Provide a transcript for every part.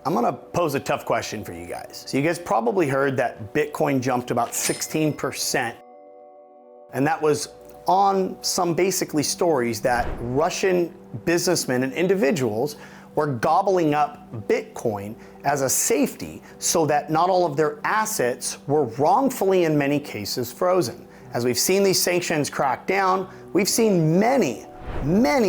I'm gonna pose a tough question for you guys. So you guys probably heard that Bitcoin jumped about 16%, and that was on some basically stories that Russian businessmen and individuals were gobbling up Bitcoin as a safety so that not all of their assets were wrongfully, in many cases, frozen. As we've seen these sanctions crack down, we've seen many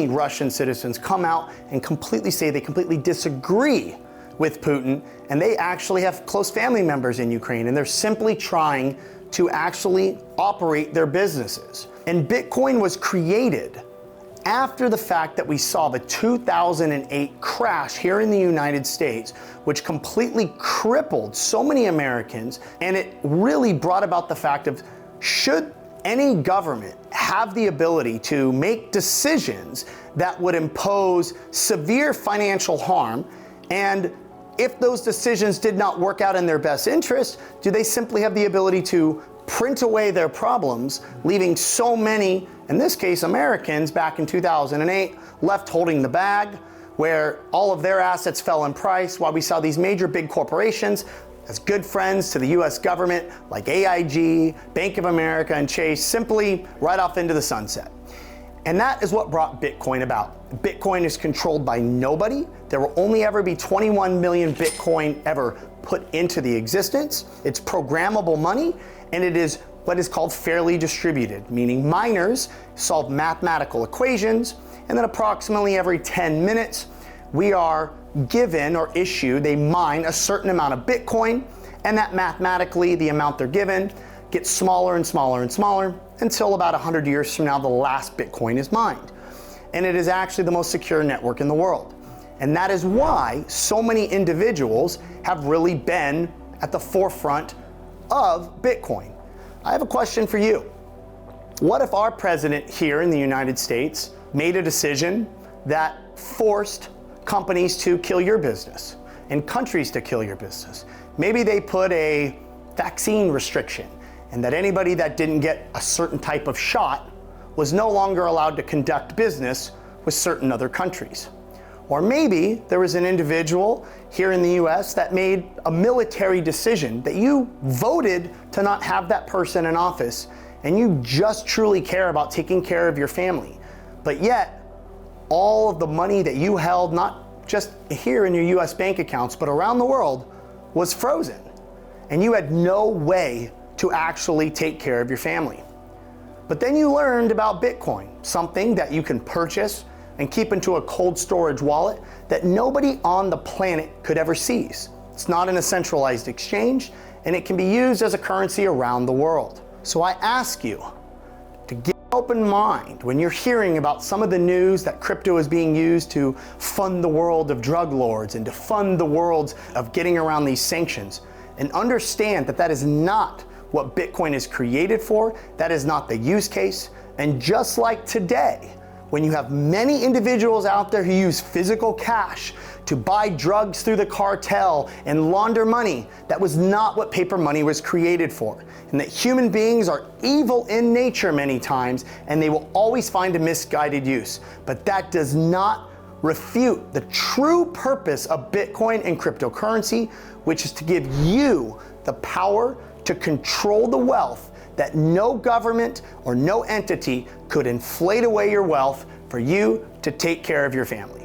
Russian citizens come out and completely say they completely disagree with Putin, and they actually have close family members in Ukraine, and they're simply trying to actually operate their businesses. And Bitcoin was created after the fact that we saw the 2008 crash here in the United States, which completely crippled so many Americans, and it really brought about the fact of, should any government have the ability to make decisions that would impose severe financial harm, and if those decisions did not work out in their best interest, do they simply have the ability to print away their problems, leaving so many, in this case Americans, back in 2008, left holding the bag, where all of their assets fell in price, while we saw these major big corporations as good friends to the US government, like AIG, Bank of America, and Chase, simply right off into the sunset. And that is what brought Bitcoin about. Bitcoin is controlled by nobody. There will only ever be 21 million Bitcoin ever put into the existence. It's programmable money, and it is what is called fairly distributed, meaning miners solve mathematical equations, and then approximately every 10 minutes, we are given or issued, they mine a certain amount of Bitcoin, and that mathematically, the amount they're given gets smaller and smaller and smaller until about 100 years from now, the last Bitcoin is mined. And it is actually the most secure network in the world. And that is why so many individuals have really been at the forefront of Bitcoin. I have a question for you. What if our president here in the United States made a decision that forced companies to kill your business and countries to kill your business? Maybe they put a vaccine restriction, and that anybody that didn't get a certain type of shot was no longer allowed to conduct business with certain other countries. Or maybe there was an individual here in the US that made a military decision that you voted to not have that person in office, and you just truly care about taking care of your family. But yet, all of the money that you held, not just here in your US bank accounts, but around the world, was frozen. And you had no way to actually take care of your family. But then you learned about Bitcoin, something that you can purchase and keep into a cold storage wallet that nobody on the planet could ever seize. It's not in a centralized exchange, and it can be used as a currency around the world. So I ask you to get an open mind when you're hearing about some of the news that crypto is being used to fund the world of drug lords and to fund the world of getting around these sanctions, and understand that that is not what Bitcoin is created for. That is not the use case. And just like today, when you have many individuals out there who use physical cash to buy drugs through the cartel and launder money, that was not what paper money was created for. And that human beings are evil in nature many times, and they will always find a misguided use. But that does not refute the true purpose of Bitcoin and cryptocurrency, which is to give you the power to control the wealth that no government or no entity could inflate away your wealth for you to take care of your family.